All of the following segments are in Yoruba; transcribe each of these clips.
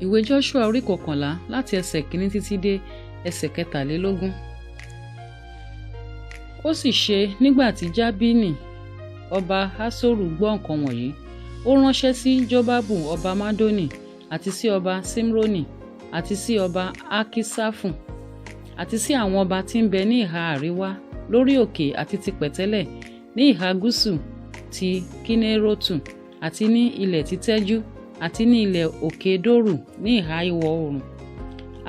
Ìwé Joshua orí kokanla láti ẹsẹ̀ 1 títí dé ẹsẹ̀ 23. Ó sì ṣe nígbà tí Jábínì ọba Haṣoru gbọ́ nǹkan wọ̀nyí, ó ránṣẹ́ sí Jobabu ọba Madoni àti sí ọba Ṣimroni àti sí ọba Akiṣafu àti sí àwọn ọba tí ń bẹ ní ìhà àríwá lórí òkè àti ti pẹ̀tẹ́lẹ̀ ní ìhà gúúsù ti Kinerotu àti ní ilẹ̀ títẹ́jú àti ní ilẹ̀ òkè Dórù ní ìhà ìwọ̀ oòrùn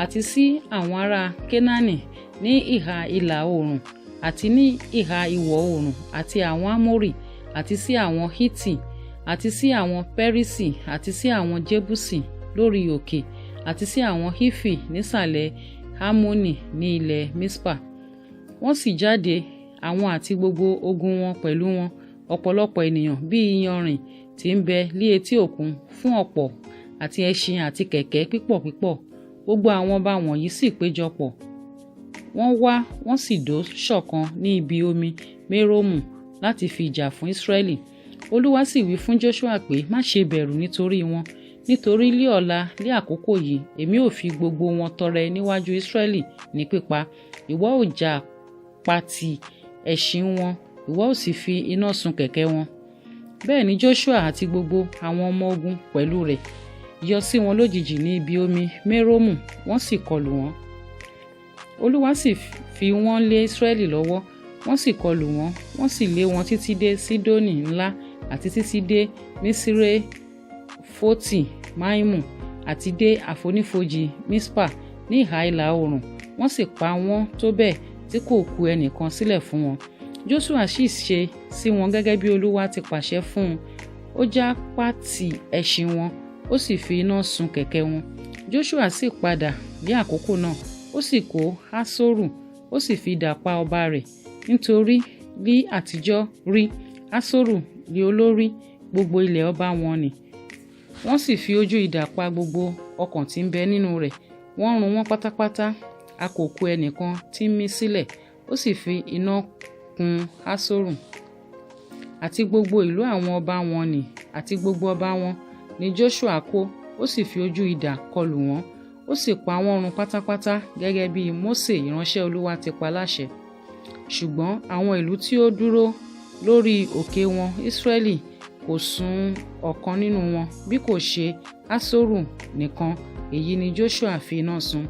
àti sí àwọn ará Kénáánì ní ìhà ìlà oòrùn àti ní ìhà ìwọ̀ oòrùn àti àwọn Ámórì àti sí àwọn Hítì àti sí àwọn Pẹ́rísì àti sí àwọn Jébúsì lórí òkè àti sí àwọn Hífì nísàlẹ̀ Hámónì ní ilẹ̀ Mispa. Wọ́n sì jáde àwọn àti gbogbo ogun wọn pẹ̀lú wọn, ọ̀pọ̀lọpọ̀ ènìyàn bí iyanrìn tí ń bẹ lí etí òkun fún ọ̀pọ̀ àti ẹṣin àti kẹ̀kẹ́ pípọ̀. Gbogbo àwọn ọba wọ̀nyí sì péjọpọ̀. Wọ́n wá wọ́n sì dó ṣọ̀kan ní ibi omi Mérómù láti fi jà fún Ísírẹ́lì. Olúwa sì wí fún Joṣua pé, má ṣe bẹ̀rù nítorí wọn, nítorí lí ọ̀la lí àkókò yìí èmi ò fi gbogbo wọn tọrẹ níwájú Ísírẹ́lì ní pípa. Ìwọ ó jà pàtì ẹṣin wọn, ìwọ ó sì fi iná sun kẹ̀kẹ́ wọn. Bẹ́ẹ̀ ni Joṣua àti gbogbo àwọn ọmọ ogun pẹ̀lú rẹ̀ yọ sí wọn lójijì ní ibi omi Mérómù, wọ́n sì kọlù wọn. Olúwa sì fi wọ́n lé Ísírẹ́lì lọ́wọ́, wọ́n sì kọlù wọn, wọ́n sì lé wọn títí dé Sídónì ńlá àti títí dé Mísírè Fótì Máìmù àti dé àfonífojì Mispa ní ìhà ìlà oòrùn. Wọ́n sì pa wọ́n tó bẹ́ẹ̀ tí kò kù ẹnìkan sílẹ̀ fún wọn. Joṣua sì ṣe sí wọn gẹ́gẹ́ bí Olúwa ti pàṣẹ fún un. Ó já pàtì ẹṣin wọn, ó sì fi iná sun kẹ̀kẹ́ wọn. Joṣua sì padà ní àkókò náà, ó sì kó Haṣoru, ó sì fi idà pa ọba rẹ̀, nítorí ní àtijọ́ rí Haṣoru ní olórí gbogbo ilẹ̀ ọba wọn ni. Wọ́n sì fi ojú idà pa gbogbo ọkàn tí ń bẹ nínú rẹ̀, wọ́n run wọ́n pátápátá, a kò kù ẹnìkan tí ń mí sílẹ̀. Ó sì fi iná kun Haṣoru àti gbogbo ìlú àwọn ọba wọn ni àti gbogbo ọba wọn ni Joṣua kó, ó sì fi ojú idà kọlù wọ́n, ó sì pa wọ́n run pátápátá gẹ́gẹ́ bí Mósè ìránṣẹ́ Olúwa ti pa láṣẹ. Ṣùgbọ́n àwọn ìlú tí ó dúró lórí òkè wọn Ísírẹ́lì kò sun ọ̀kan nínú wọn bí kò ṣe Haṣoru nìkan, èyí ni Joṣua fi iná sun.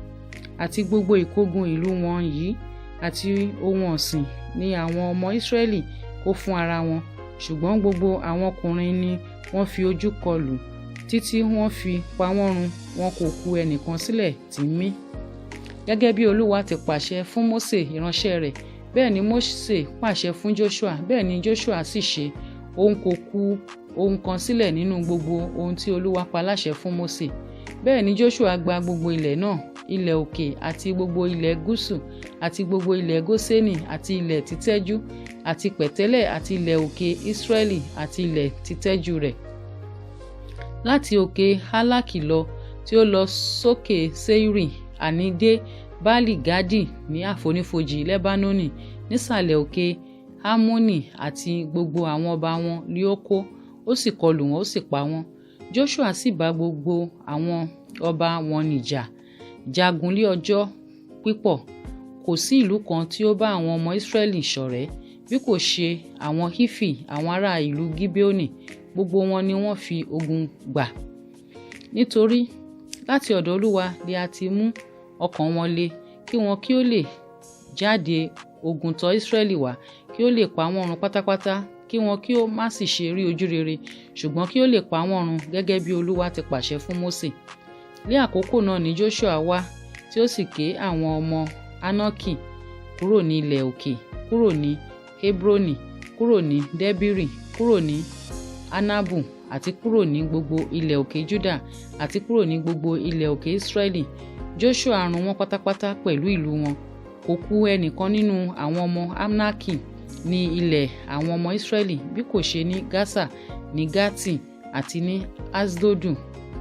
Àti gbogbo ìkógun ìlú wọn yìí àti ohun ọ̀sìn ni àwọn ọmọ Ísírẹ́lì kó fún ara wọn, ṣùgbọ́n gbogbo àwọn ọkùnrin ni wọ́n fi ojú kọlù títí wọ́n fi pa wọ́n run, wọn kò kù ẹnìkan sílẹ̀ tí ń mí. Gẹ́gẹ́ bí Olúwa ti pàṣẹ fún Mósè ìránṣẹ́ rẹ̀, bẹ́ẹ̀ ni Mósè pàṣẹ fún Joṣua, bẹ́ẹ̀ ni Joṣua sì ṣe. Òun kò kù ohun kan sílẹ̀ nínú gbogbo ohun tí Olúwa pa láṣẹ fún Mósè. Bẹ́ẹ̀ ni Joṣua gba gbogbo ilẹ̀ náà, ilẹ̀ òkè àti gbogbo ilẹ̀ gúúsù àti gbogbo ilẹ̀ Góṣẹ́nì àti ilẹ̀ títẹ́jú àti pẹ̀tẹ́lẹ̀ àti ilẹ̀ òkè Ísírẹ́lì àti ilẹ̀ títẹ́jú rẹ̀. Láti òkè Hálákì lọ tí ó lọ sókè Seiri, àní dé Báálì Gádì ní àfonífojì Lẹ́bánónì nísàlẹ̀ òkè Hámónì àti gbogbo àwọn ọba wọn ni ó kó, ó sì kọlù wọn, ó sì pa wọ́n. Joṣua sì bá gbogbo àwọn ọba wọn nìjà, jagun lé ọjọ́ pípọ̀. Kò sí ìlú kan tí ó bá àwọn ọmọ Ísírẹ́lì ṣọ̀rẹ́ bí kò ṣe àwọn Hífì, àwọn ará ìlú Gíbeónì, gbogbo wọn ni wọ́n fi ogun gbà. Nítorí láti ọ̀dọ̀ Olúwa ni a ti mú ọkàn wọn le, kí wọn kí ó lè jáde ogun tọ̀ Ísírẹ́lì wá, kí ó lè pa wọ́n run pátápátá, kí wọn kí ó má sì ṣe rí ojú rere, ṣùgbọ́n kí ó lè pa wọ́n run gẹ́gẹ́ bí Olúwa ti pàṣẹ fún Mósè. Ní àkókò náà ni Joṣua wá tí ó sì ké àwọn ọmọ Ánákì kúrò ní ilẹ̀ òkè, kúrò ní Hebroni, kúrò ní Debiri, kúrò ní Anabu àti kúrò ní gbogbo ilẹ̀ òkè Juda àti kúrò ní gbogbo ilẹ̀ òkè Ísírẹ́lì. Joṣua run wọ́n pátápátá pẹ̀lú ìlú wọn. Kò kù ẹnìkan nínú àwọn ọmọ Ánákì ní ilẹ̀ àwọn ọmọ Ísírẹ́lì bí kò ṣe ní Gásà, ní Gátì àti ní Asdodu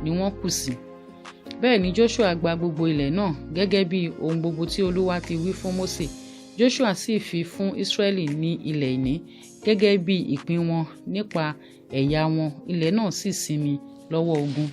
ni wọ́n kù sí. Bẹ́ẹ̀ ni Joṣua gba gbogbo ilẹ̀ náà gẹ́gẹ́ bí ohun gbogbo tí Olúwa ti wí fún Mósè. Joṣua sì fi fún Ísírẹ́lì ní ilẹ̀ ìní gẹ́gẹ́ bí ìpín wọn nípa ẹ̀yà wọn, ilẹ̀ náà sì sinmi lọ́wọ́ ogun.